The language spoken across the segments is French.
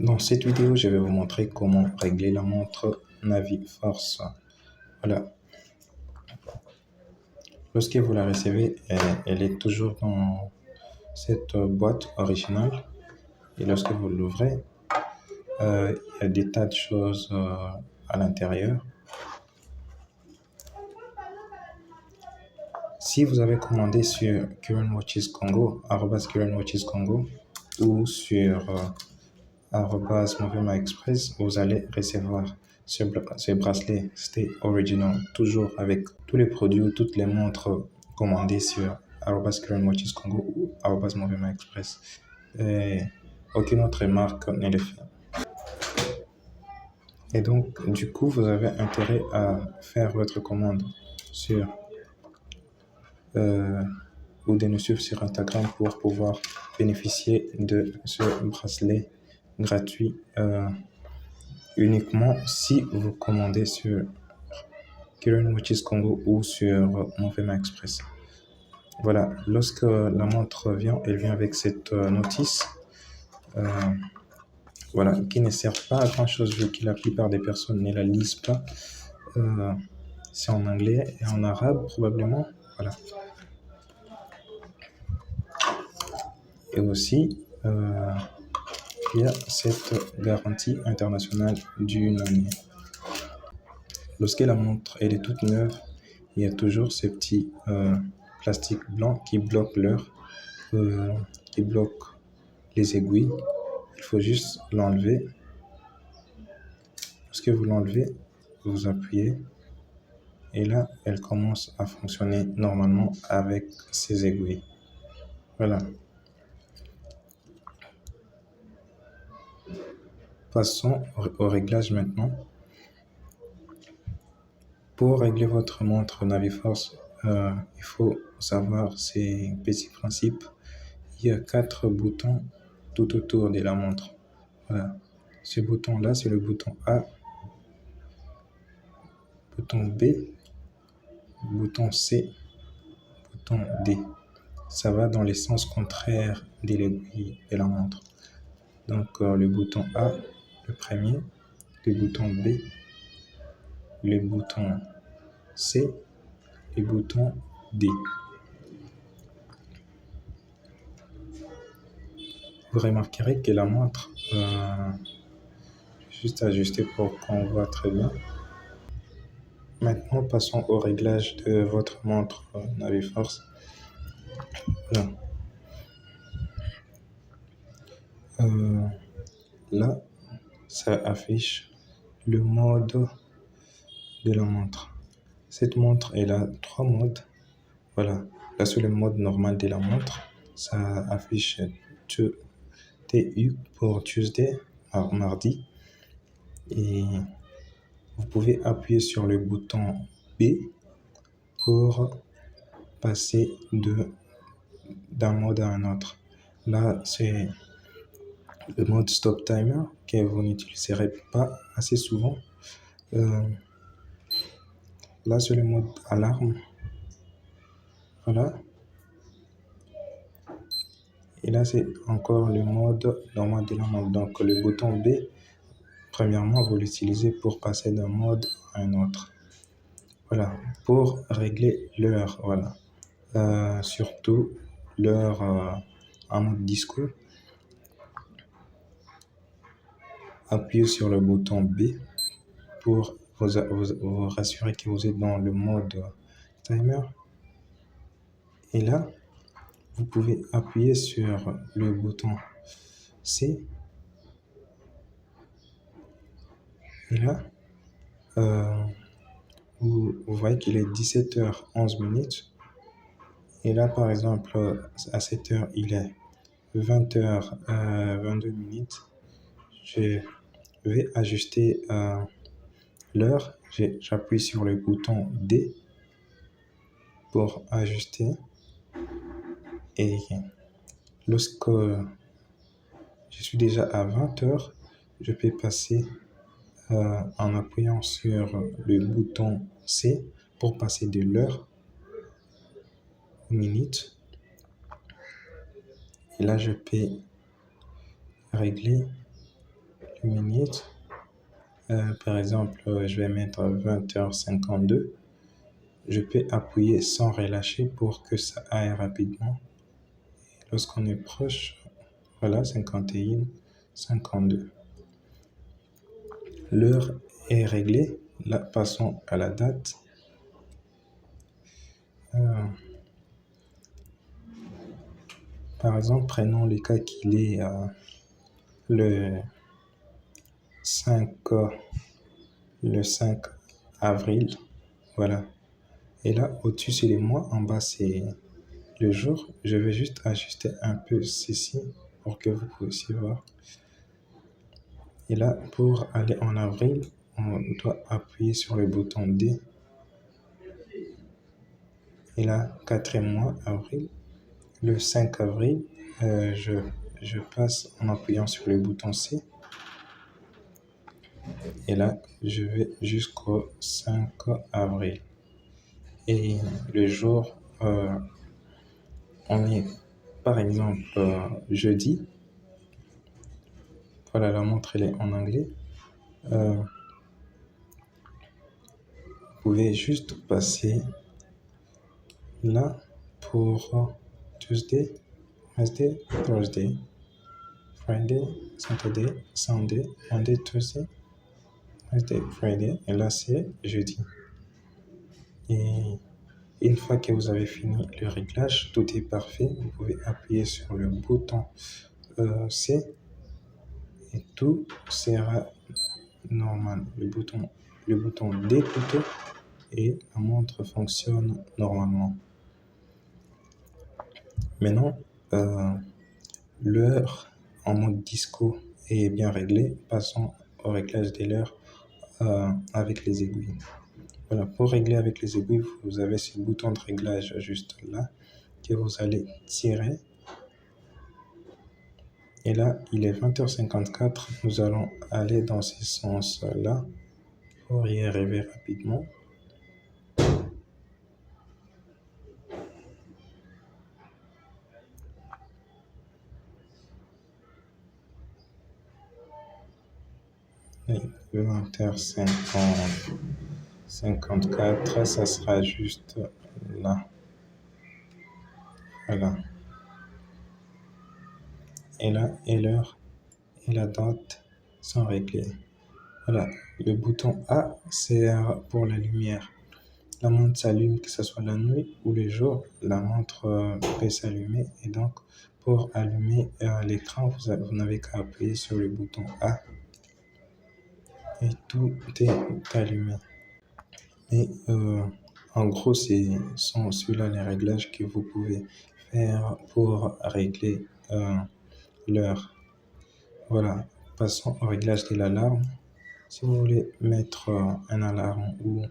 Dans cette vidéo, je vais vous montrer comment régler la montre Naviforce. Voilà. Lorsque vous la recevez, elle est toujours dans cette boîte originale. Et lorsque vous l'ouvrez, il y a des tas de choses à l'intérieur. Si vous avez commandé sur Current Watches Congo, @Current Watches Congo, ou sur @Movema Express, vous allez recevoir ce bracelet Stay Original, toujours avec tous les produits ou toutes les montres commandées sur Current Watches Congo ou @Movema Express. Et aucune autre marque ne le fait. Et donc, du coup, vous avez intérêt à faire votre commande sur ou de nous suivre sur Instagram pour pouvoir bénéficier de ce bracelet gratuit uniquement si vous commandez sur Current Watches Congo ou sur Movema Express. Voilà, lorsque la montre vient, elle vient avec cette notice voilà, qui ne sert pas à grand chose vu que la plupart des personnes ne la lisent pas. C'est en anglais et en arabe probablement. Voilà. Et aussi, il y a cette garantie internationale d'une année. Lorsque la montre elle est toute neuve, il y a toujours ces petits plastiques blancs qui bloquent l'heure, qui bloquent les aiguilles. Il faut juste l'enlever. Lorsque vous l'enlevez, vous appuyez et là, elle commence à fonctionner normalement avec ces aiguilles. Voilà. Passons au réglage maintenant. Pour régler votre montre Naviforce, il faut savoir ces petits principes. Il y a 4 boutons tout autour de la montre. Voilà. Ce bouton-là, c'est le bouton A, bouton B, bouton C, bouton D. Ça va dans les sens contraires de l'aiguille de la montre. Donc, le bouton A, le premier, le bouton B, le bouton C, le bouton D. Vous remarquerez que la montre, juste ajuster pour qu'on voit très bien. Maintenant, passons au réglage de votre montre Naviforce. Voilà. Là, ça affiche le mode de la montre. Cette montre, elle a 3 modes. Voilà. Là, sur le mode normal de la montre, ça affiche TU pour Tuesday, mardi. Et vous pouvez appuyer sur le bouton B pour passer d'un mode à un autre. Là, c'est le mode Stop Timer que vous n'utiliserez pas assez souvent. Là, c'est le mode Alarme. Voilà. Et là, c'est encore le mode normal de la montre. Donc, le bouton B, premièrement, vous l'utilisez pour passer d'un mode à un autre. Voilà. Pour régler l'heure, voilà. Surtout l'heure en mode disco. Appuyez sur le bouton B pour vous rassurer que vous êtes dans le mode timer. Et là, vous pouvez appuyer sur le bouton C. Et là, vous voyez qu'il est 17h11. Et là, par exemple, à 7h, il est 20h22. Je vais ajuster l'heure. J'appuie sur le bouton D pour ajuster. Et lorsque je suis déjà à 20h, je peux passer en appuyant sur le bouton C pour passer de l'heure aux minutes. Et là, je peux régler minutes. Par exemple, je vais mettre 20h52. Je peux appuyer sans relâcher pour que ça aille rapidement. Lorsqu'on est proche, voilà, 51, 52. L'heure est réglée. Là, passons à la date. Euh, Par exemple, prenons le cas qu'il est le 5, le 5 avril. Voilà. Et là, au-dessus, c'est les mois. En bas, c'est le jour. Je vais juste ajuster un peu ceci pour que vous puissiez voir. Et là, pour aller en avril, on doit appuyer sur le bouton D. Et là, quatrième mois, avril. Le 5 avril, je passe en appuyant sur le bouton C. Et là, je vais jusqu'au 5 avril. Et le jour, on est par exemple jeudi. Voilà, la montre elle est en anglais. Vous pouvez juste passer là pour Tuesday, Wednesday, Thursday, Friday, Saturday, Sunday, Monday, Tuesday, Wednesday, Friday. Et là, c'est jeudi. Et une fois que vous avez fini le réglage, tout est parfait. Vous pouvez appuyer sur le bouton C et tout sera normal. Le bouton D plutôt et la montre fonctionne normalement. Maintenant, l'heure en mode disco est bien réglée. Passons au réglage de l'heure avec les aiguilles. Voilà, pour régler avec les aiguilles, vous avez ce bouton de réglage juste là que vous allez tirer. Et là, il est 20h54. Nous allons aller dans ce sens-là pour y arriver rapidement. Et 20h54, ça sera juste là. Voilà. Et là, et l'heure et la date sont réglées. Voilà. Le bouton A sert pour la lumière. La montre s'allume, que ce soit la nuit ou le jour, la montre peut s'allumer. Et donc, pour allumer l'écran, vous n'avez qu'à appuyer sur le bouton A et tout est allumé. Et en gros, sont ceux-là les réglages que vous pouvez faire pour régler l'heure. Voilà, passons au réglage de l'alarme. Si vous voulez mettre un alarme ou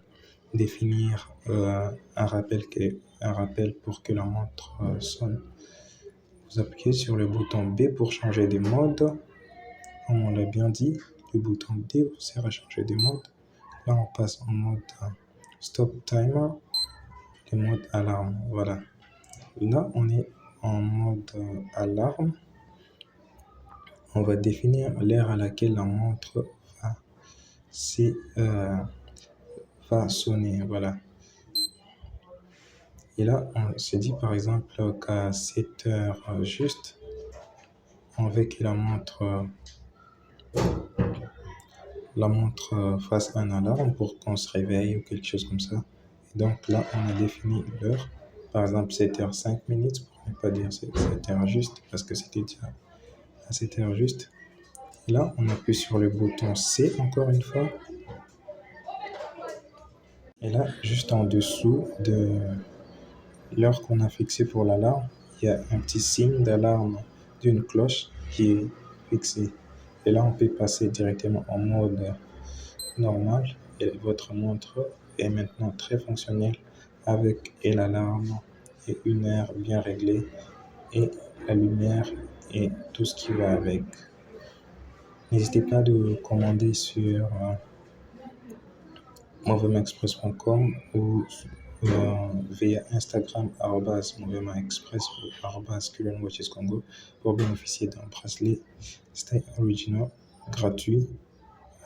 définir un rappel pour que la montre sonne, vous appuyez sur le bouton B pour changer de mode. Comme on l'a bien dit, le bouton D vous sert à changer de mode. Là, on passe en mode stop timer, le mode alarme. Voilà. Là, on est en mode alarme. On va définir l'heure à laquelle la montre va sonner. Voilà. Et là, on se dit par exemple qu'à 7 heures juste, on veut que la montre fasse un alarme pour qu'on se réveille ou quelque chose comme ça. Et donc là, on a défini l'heure. Par exemple, 7h05 pour ne pas dire 7h juste, parce que c'était déjà à 7h juste. Et là, on appuie sur le bouton C encore une fois. Et là, juste en dessous de l'heure qu'on a fixée pour l'alarme, il y a un petit signe d'alarme d'une cloche qui est fixée. Et là, on peut passer directement en mode normal et votre montre est maintenant très fonctionnelle avec l'alarme et une heure bien réglée et la lumière et tout ce qui va avec. N'hésitez pas de commander sur movemaexpress.com ou via Instagram @movemaexpress ou @KulenWatchesCongo pour bénéficier d'un bracelet Stay Original gratuit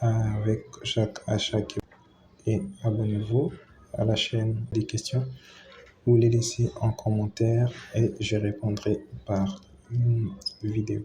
avec chaque achat. Et abonnez-vous à la chaîne des questions. Vous les laissez en commentaire et je répondrai par une vidéo.